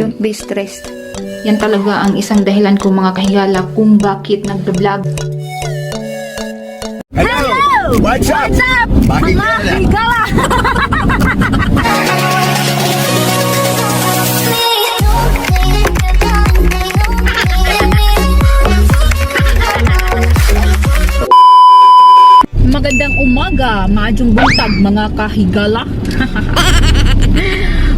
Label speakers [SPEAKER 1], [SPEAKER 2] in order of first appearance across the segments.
[SPEAKER 1] Don't be stressed. Yan talaga ang isang dahilan ko mga kahigala kung bakit nagda-vlog.
[SPEAKER 2] Hello! What's up? Bakit
[SPEAKER 3] Mga higala! Magandang umaga, maadjong buntag mga kahigala.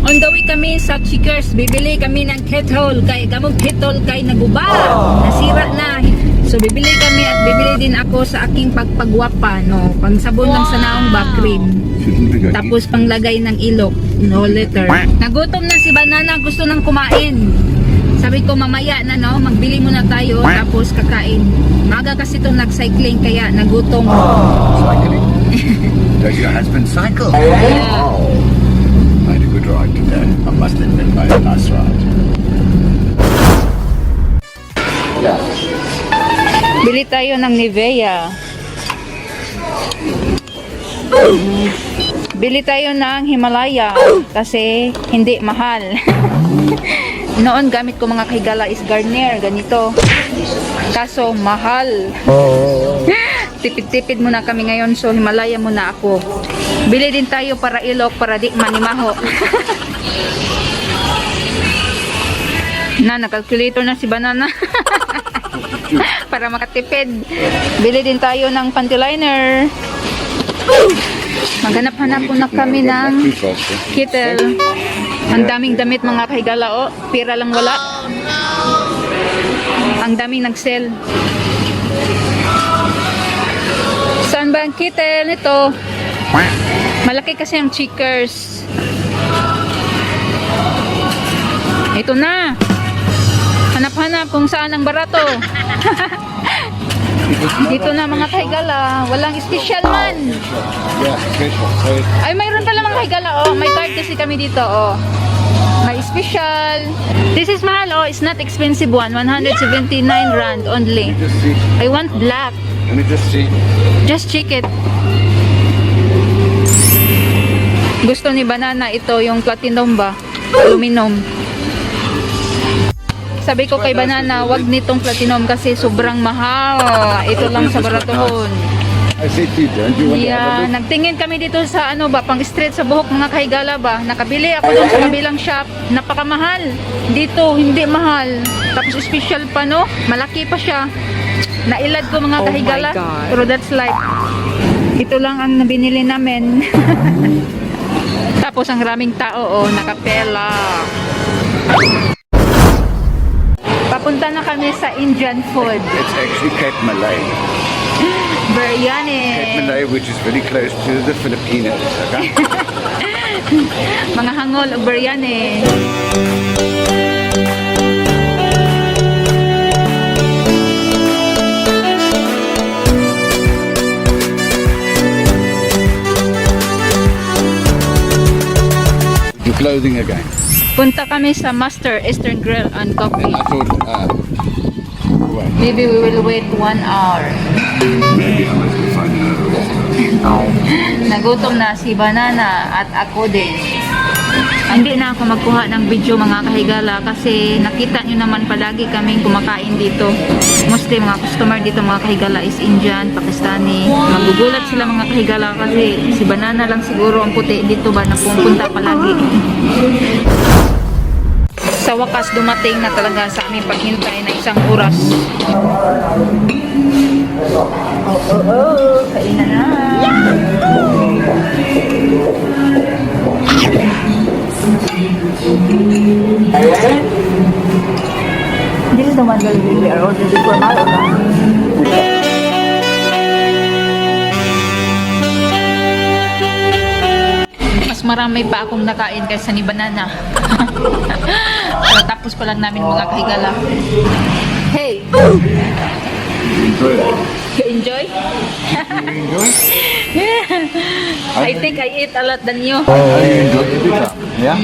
[SPEAKER 3] On the way kami sa Checkers, bibili kami ng kettle kay kamong kettle kay naguba, nasira na. So bibili kami at bibili din ako sa aking pagpagwapa, no, pangsabon lang sa naong back cream. Tapos panglagay ng ilok, no letter. Nagutom na si Banana, gusto nang kumain. Sabi ko mamaya na, no, magbili muna tayo tapos kakain. Maga kasi itong nag-cycling kaya nagutom.
[SPEAKER 2] Cycling? Does your husband cycle?
[SPEAKER 3] Yeah.
[SPEAKER 2] Oh. I had a good ride today. I must admit, I had a nice ride. Yeah.
[SPEAKER 1] Bili tayo ng Nivea. Bili tayo ng Himalaya kasi hindi mahal. Noon gamit ko mga kahigala is Garnier, ganito. Kaso mahal. Tipid-tipid muna kami ngayon, so Himalaya muna ako. Bili din tayo para ilok, para di manimaho. Na, nag-calculator na si Banana. Para makatipid. Bili din tayo ng panty liner. Maghanap-hanap po na kami ng kettle. Ang daming damit mga kahigala, oh. Pira lang wala. Ang daming nag-sell. Saan ba ang kettle? Ito. Malaki kasi ang Checkers. Ito na. Hanap-hanap kung saan ang barato. Dito na mga kahigala. Walang special man.
[SPEAKER 2] Yeah, special.
[SPEAKER 1] Ay, mayroon pala mga kahigala. Oh, may card kasi kami dito. Oh. May special. This is mahal. Oh, it's not expensive one. 179 rand only.
[SPEAKER 2] Just see.
[SPEAKER 1] I want black.
[SPEAKER 2] Let me just see.
[SPEAKER 1] Just check it. Gusto ni Banana ito yung platinum ba? Aluminum. Sabi ko kay Banana, wag nitong platinum kasi sobrang mahal. Ito lang sa baratohon.
[SPEAKER 2] I said to you, don't you want to have a
[SPEAKER 1] Yeah,
[SPEAKER 2] look?
[SPEAKER 1] nagtingin kami dito sa ano ba, pang straight sa buhok mga kahigala ba. Nakabili ako doon sa kabilang shop. Napakamahal. Dito, hindi mahal. Tapos special pa, no? Malaki pa siya. Nailad ko mga kahigala. Pero that's life. Ito lang ang binili namin. Tapos ang raming tao, oh, nakapela. Papunta na kami sa Indian food.
[SPEAKER 2] It's actually Cape Malay.
[SPEAKER 1] Biryani.
[SPEAKER 2] Cape Malay, which is very close to the Filipinos. Okay?
[SPEAKER 1] Mga hangol o biryani.
[SPEAKER 2] Your clothing again.
[SPEAKER 1] Punta kami sa Master Eastern Grill and Coffee.
[SPEAKER 2] I thought, wait,
[SPEAKER 1] Maybe we will wait 1 hour.
[SPEAKER 2] maybe I must go find another restaurant.
[SPEAKER 1] Nagutom na si Banana at ako din. Hindi na ako magkuha ng video mga kahigala kasi nakita nyo naman palagi kaming kumakain dito. Mostly mga customer dito mga kahigala is Indian, Pakistani. Magugulat sila mga kahigala kasi si Banana lang siguro ang puti dito ba na pumunta palagi. Sa wakas dumating na talaga sa aming paghintay na 1 oras. Kainan na. This is the one that we are already for Malo. Mas marami pa akong nakain kaysa ni Banana. Pero tapos pa lang namin mga kahigala. Hey!
[SPEAKER 2] Enjoy that.
[SPEAKER 1] You enjoy?
[SPEAKER 2] You enjoy?
[SPEAKER 1] I think I eat a lot than you.
[SPEAKER 2] I enjoy every time. Yeah?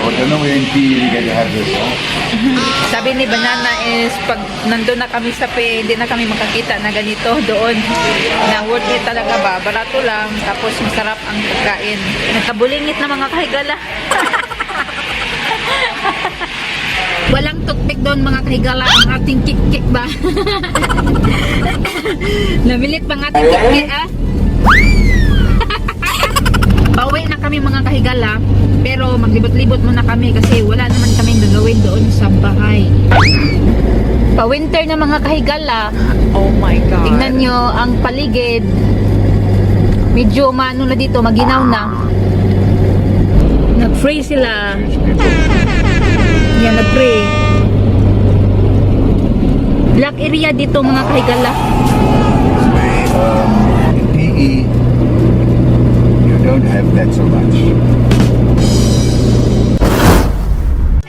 [SPEAKER 2] Oh, don't know when we get to have this.
[SPEAKER 1] Sabi ni Banana is pag nandun na kami sa P, hindi na kami makakita na ganito doon. Na worth it talaga ba? Barato lang, tapos masarap ang pagkain. Nagkabulingit na mga kahigala.
[SPEAKER 3] Walang toothpick doon mga kahigala, ang ating kik-kik ba? Namilit pang ating kik-kik ah. Pauwi na kami mga kahigala, pero maglibot-libot muna kami kasi wala naman kaming gagawin doon sa bahay.
[SPEAKER 1] Pa-winter na mga kahigala.
[SPEAKER 3] Oh my God.
[SPEAKER 1] Tingnan nyo ang paligid. Medyo maano na dito, maginaw na.
[SPEAKER 3] Nag-pray sila. Yan, nag-pray. Black area dito mga kahigala.
[SPEAKER 2] In PE, you don't have that so much.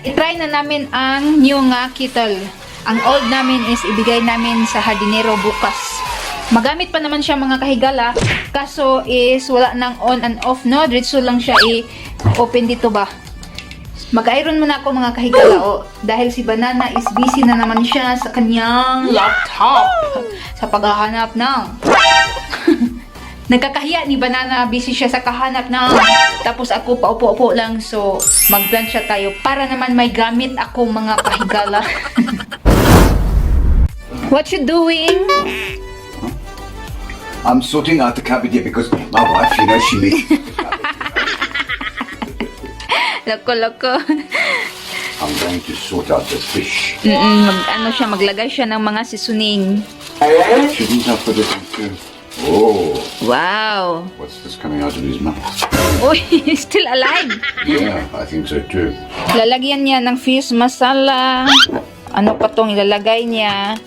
[SPEAKER 1] I-try na namin ang new nga kettle. Ang old namin is ibigay namin sa hardinero bukas. Magamit pa naman siya mga kahigala, kaso is wala nang on and off, no? Diretso lang siya i-open dito ba. Mag-iron muna ako mga kahigala, dahil si Banana is busy na naman siya sa kanyang laptop sa paghahanap ng nagkakahiya ni Banana, busy siya sa kahanap ng, tapos ako paupo-upo lang, so mag-plancha tayo para naman may gamit ako mga kahigala. What you doing?
[SPEAKER 2] I'm sorting out the cupboard here because my wife, you know, she makes.
[SPEAKER 1] Loko-loko.
[SPEAKER 2] I'm going to sort out this fish.
[SPEAKER 1] Maglagay siya ng mga seasoning.
[SPEAKER 2] Shouldn't I put it into? Oh,
[SPEAKER 1] Wow!
[SPEAKER 2] what's this coming out of his mouth?
[SPEAKER 1] Uy, still alive!
[SPEAKER 2] Yeah, I think so too.
[SPEAKER 1] Lalagyan niya ng fish masala. Ano pa tong ilalagay niya?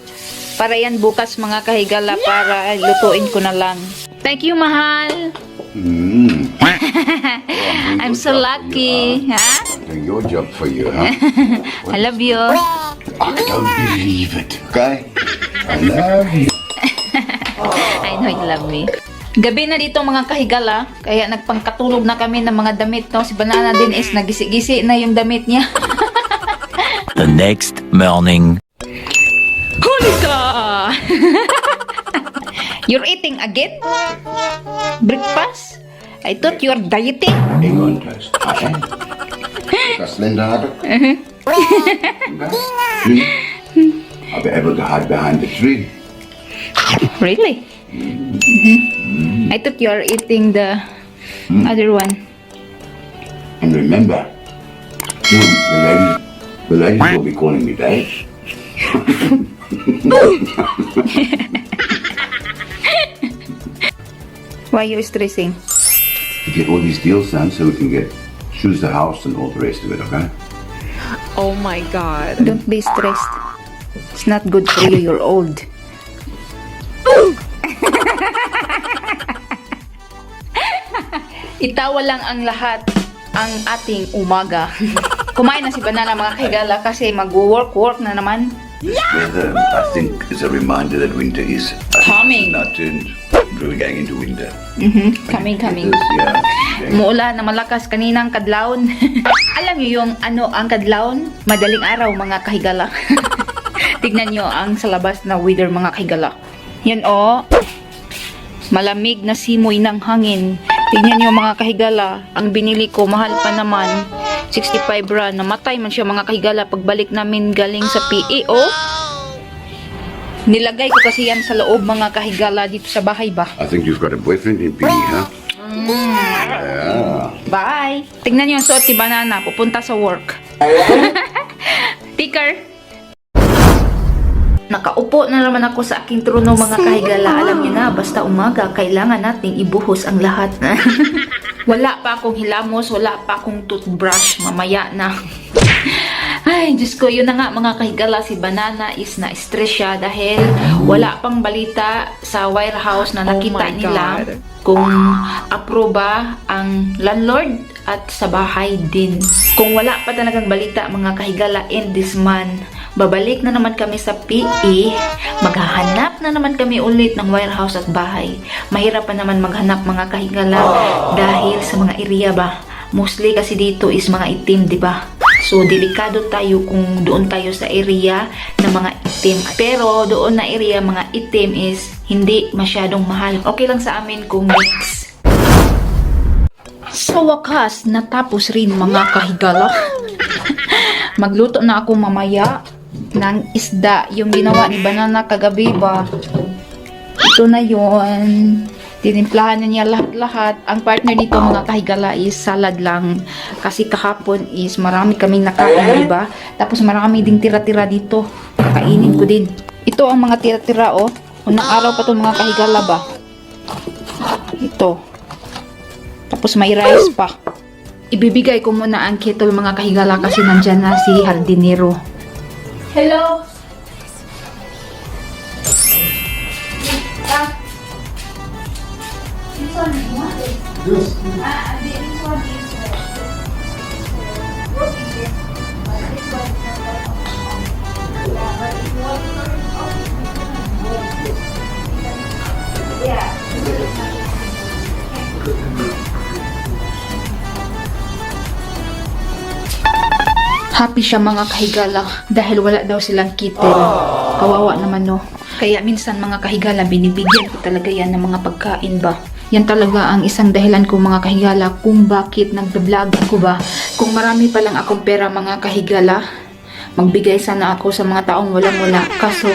[SPEAKER 1] Para yan bukas mga kahigala, para lutuin ko na lang. Thank you, mahal!
[SPEAKER 2] Mm.
[SPEAKER 1] I'm so lucky. Ha?
[SPEAKER 2] Doing your job for you, huh?
[SPEAKER 1] I love you.
[SPEAKER 2] I don't believe it. Okay? I love you.
[SPEAKER 1] I know you love me. Gabi na dito mga kahigala, kaya nagpangkatulog na kami ng mga damit, no? Si Banana din is nagisi-gisi na yung damit niya.
[SPEAKER 4] The next morning.
[SPEAKER 1] Huli ka! You're eating again? Breakfast? I thought you're dieting.
[SPEAKER 2] Hang on, toast. Okay. That's Linda Abbott. I'll be able to hide behind the tree.
[SPEAKER 1] Really? I thought you're eating the other one.
[SPEAKER 2] And remember, the ladies will be calling me Dave.
[SPEAKER 1] Why are you stressing?
[SPEAKER 2] To get all these deals done so we can choose the house and all the rest of it, okay?
[SPEAKER 3] Oh my God.
[SPEAKER 1] Don't be stressed. It's not good for you. You're old. Itawa lang ang lahat ang ating umaga. Kumain na si Banana mga kahigala kasi mag-work na naman.
[SPEAKER 2] This weather, I think, is a reminder that winter is
[SPEAKER 1] Coming.
[SPEAKER 2] Not in, we're going into winter.
[SPEAKER 1] Coming.
[SPEAKER 2] It is, yeah.
[SPEAKER 1] Muulan na malakas kaninang kadlawon. Alam niyo yung ang kadlawon? Madaling araw mga kahigala. Tignan niyo ang sa labas na weather mga kahigala. Yan malamig na simoy ng hangin. Tignan niyo mga kahigala, ang binili ko mahal pa naman. 65 rand. Namatay man siya mga kahigala pagbalik namin galing sa PE. Nilagay ko kasi yan sa loob mga kahigala dito sa bahay ba.
[SPEAKER 2] I think you've got a boyfriend in PE, huh? Yeah.
[SPEAKER 1] Bye! Tingnan niyo ang suot ni Banana, pupunta sa work. Ticker! Nakaupo na naman ako sa aking trono mga kahigala. Alam niyo na, basta umaga, kailangan nating ibuhos ang lahat. Wala pa akong hilamos, wala pa akong toothbrush. Mamaya na. Ay, Diyos ko, yun na nga mga kahigala, si Banana is na-stress siya dahil wala pang balita sa warehouse na nakita nila kung aproba ang landlord at sa bahay din. Kung wala pa talagang balita mga kahigala in this month, babalik na naman kami sa PE, maghahanap na naman kami ulit ng warehouse at bahay. Mahirap pa naman maghanap mga kahigala dahil sa mga area ba, Mostly kasi dito is mga itim, di ba? So, delikado tayo kung doon tayo sa area ng mga itim. Pero, doon na area, mga itim is hindi masyadong mahal. Okay lang sa amin kung mix. Sa wakas, natapos rin mga kahigala. Magluto na ako mamaya ng isda. Yung ginawa ni Banana kagabi ba? Ito na yon. Tinimplahan na niya lahat-lahat. Ang partner dito mga kahigala is salad lang. Kasi kahapon is marami kaming nakain, diba? Tapos marami ding tira-tira dito. Kainin ko din. Ito ang mga tira-tira, oh. Unang araw pa to mga kahigala ba? Ito. Tapos may rice pa. Ibibigay ko muna ang kettle mga kahigala kasi nandyan na si Hardinero. Hello! Happy siya mga kahigala dahil wala daw silang kettle. Kawawa naman no. Kaya minsan mga kahigala binibigyan ko talaga yan ng mga pagkain ba. Yan talaga ang isang dahilan ko mga kahigala kung bakit nagbe-vlog ko ba. Kung marami pa lang akong pera mga kahigala, magbigay sana ako sa mga taong walang-wala. Kaso,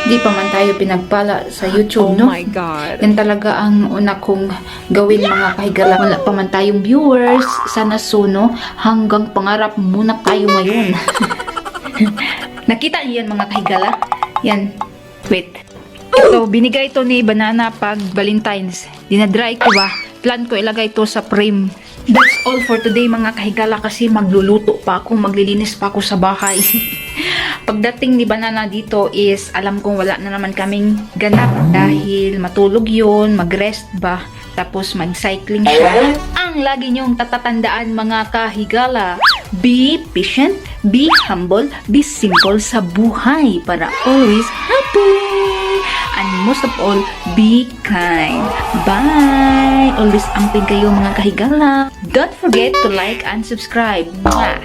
[SPEAKER 1] di pa man tayo pinagpala sa YouTube, no? Oh my God. Yan talaga ang una kong gawin mga kahigala. Wala pa man tayong viewers. Sana soon, no? Hanggang pangarap muna tayo ngayon. Nakita niyo yan mga kahigala? Yan. Wait. Ito, binigay ito ni Banana pag Valentine's. Dinadry ko ba? Plan ko ilagay ito sa frame. That's all for today mga kahigala kasi magluluto pa ako, maglilinis pa ako sa bahay. Pagdating ni Banana dito is alam kong wala na naman kaming ganap dahil matulog yun, mag-rest ba, tapos mag-cycling siya. Ang lagi niyong tatatandaan mga kahigala, be patient, be humble, be simple sa buhay para always happy. And most of all, be kind. Bye! Always amping kayo mga kahigala. Don't forget to like and subscribe. Mwah!